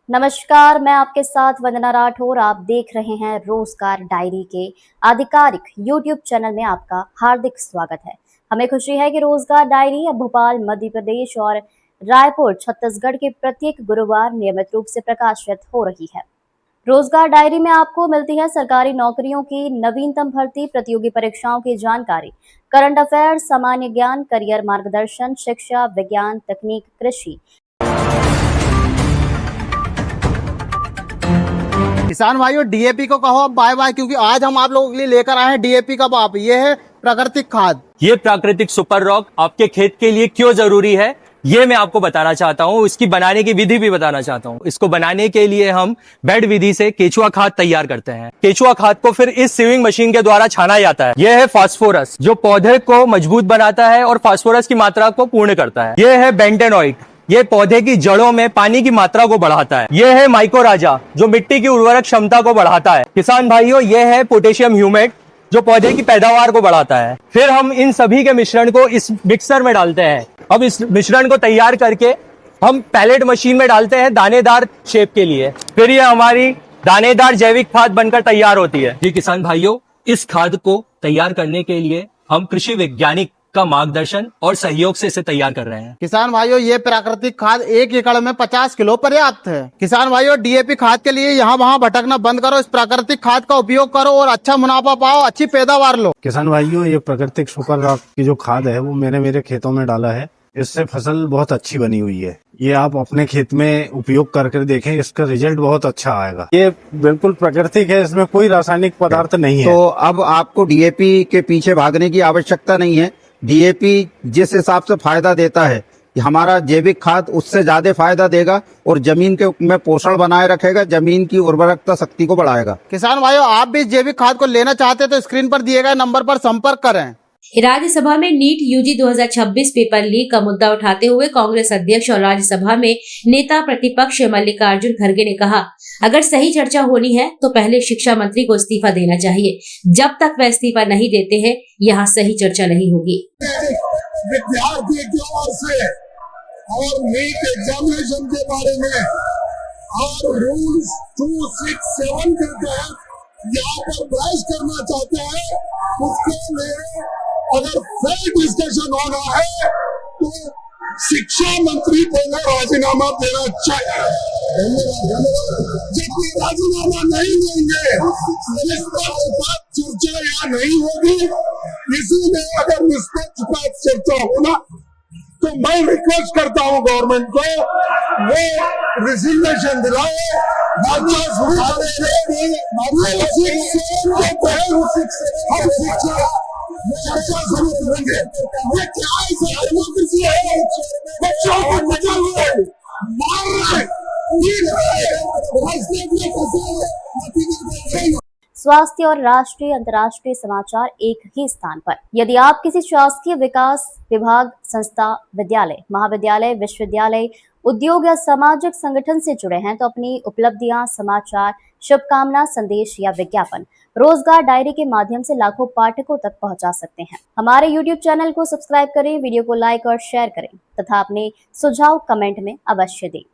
नमस्कार, मैं आपके साथ वंदना राठौर। आप देख रहे हैं रोजगार डायरी के आधिकारिक यूट्यूब चैनल में आपका हार्दिक स्वागत है। हमें खुशी है कि रोजगार डायरी अब भोपाल मध्य प्रदेश और रायपुर छत्तीसगढ़ के प्रत्येक गुरुवार नियमित रूप से प्रकाशित हो रही है। रोजगार डायरी में आपको मिलती है सरकारी नौकरियों की नवीनतम भर्ती, प्रतियोगी परीक्षाओं की जानकारी, करंट अफेयर, सामान्य ज्ञान, करियर मार्गदर्शन, शिक्षा, विज्ञान, तकनीक, कृषि। किसान भाइयों, डीएपी को कहो अब बाय बाय, क्योंकि आज हम आप लोगों के लिए लेकर आए हैं डीएपी का बाप। ये है प्राकृतिक खाद। ये प्राकृतिक सुपर रॉक आपके खेत के लिए क्यों जरूरी है, ये मैं आपको बताना चाहता हूँ। इसकी बनाने की विधि भी बताना चाहता हूँ। इसको बनाने के लिए हम बेड विधि से केचुआ खाद तैयार करते हैं। केचुआ खाद को फिर इस सीविंग मशीन के द्वारा छाना जाता है। यह है फास्फोरस, जो पौधे को मजबूत बनाता है और फास्फोरस की मात्रा को पूर्ण करता है। यह है बेंटेनॉइट, ये पौधे की जड़ों में पानी की मात्रा को बढ़ाता है। यह है माइकोराजा, जो मिट्टी की उर्वरक क्षमता को बढ़ाता है। किसान भाइयों, यह है पोटेशियम ह्यूमेट, जो पौधे की पैदावार को बढ़ाता है। फिर हम इन सभी के मिश्रण को इस मिक्सर में डालते हैं। अब इस मिश्रण को तैयार करके हम पैलेट मशीन में डालते हैं दानेदार शेप के लिए। फिर ये हमारी दानेदार जैविक खाद बनकर तैयार होती है। जी किसान भाइयों, इस खाद को तैयार करने के लिए हम कृषि वैज्ञानिक का मार्गदर्शन और सहयोग से इसे तैयार कर रहे हैं। किसान भाइयों, ये प्राकृतिक खाद 1 एकड़ में 50 किलो पर्याप्त है। किसान भाइयों, डीएपी खाद के लिए यहाँ वहाँ भटकना बंद करो, इस प्राकृतिक खाद का उपयोग करो और अच्छा मुनाफा पाओ, अच्छी पैदावार लो। किसान भाइयों, ये प्राकृतिक सुपर रॉक की जो खाद है वो मैंने मेरे खेतों में डाला है। इससे फसल बहुत अच्छी बनी हुई है। ये आप अपने खेत में उपयोग करके देखें, इसका रिजल्ट बहुत अच्छा आएगा। ये बिल्कुल प्राकृतिक है, इसमें कोई रासायनिक पदार्थ नहीं है। तो अब आपको डीएपी के पीछे भागने की आवश्यकता नहीं है। डीएपी जिस हिसाब से फायदा देता है, हमारा जैविक खाद उससे ज्यादा फायदा देगा और जमीन के में पोषण बनाए रखेगा, जमीन की उर्वरकता शक्ति को बढ़ाएगा। किसान भाइयों, आप भी जैविक खाद को लेना चाहते हैं तो स्क्रीन पर दिए गए नंबर पर संपर्क करें। राज्यसभा में नीट यूजी 2026 पेपर लीक का मुद्दा उठाते हुए कांग्रेस अध्यक्ष और राज्यसभा में नेता प्रतिपक्ष मल्लिकार्जुन खड़गे ने कहा, अगर सही चर्चा होनी है तो पहले शिक्षा मंत्री को इस्तीफा देना चाहिए। जब तक वह इस्तीफा नहीं देते हैं, यहाँ सही चर्चा नहीं होगी। विद्यार्थी की ओर से और नीट एग्जामिनेशन के बारे में और रूल्स 267 के तहत यहाँ पर बहस करना चाहते हैं, उसके लिए अगर फेयर डिस्कशन होना है तो शिक्षा मंत्री पहले राजीनामा देना चाहिए। जब भी राजीनामा नहीं देंगे, निष्पक्ष चर्चा यहाँ नहीं होगी। इसीलिए अगर निष्पक्ष चर्चा होना तो मैं रिक्वेस्ट करता हूँ गवर्नमेंट को, वो रिजिग्नेशन दिलाए, चर्चा शुरू करेंगे। ये क्या है, डेमोक्रेसी है? बच्चों को बचा हुए मार रहे, स्वास्थ्य और राष्ट्रीय अंतर्राष्ट्रीय समाचार एक ही स्थान पर। यदि आप किसी शासकीय विकास विभाग, संस्था, विद्यालय, महाविद्यालय, विश्वविद्यालय, उद्योग या सामाजिक संगठन से जुड़े हैं तो अपनी उपलब्धियां, समाचार, शुभकामना, संदेश या विज्ञापन रोजगार डायरी के माध्यम से लाखों पाठकों तक पहुंचा सकते हैं। हमारे यूट्यूब चैनल को सब्सक्राइब करें, वीडियो को लाइक और शेयर करें तथा अपने सुझाव कमेंट में अवश्य दें।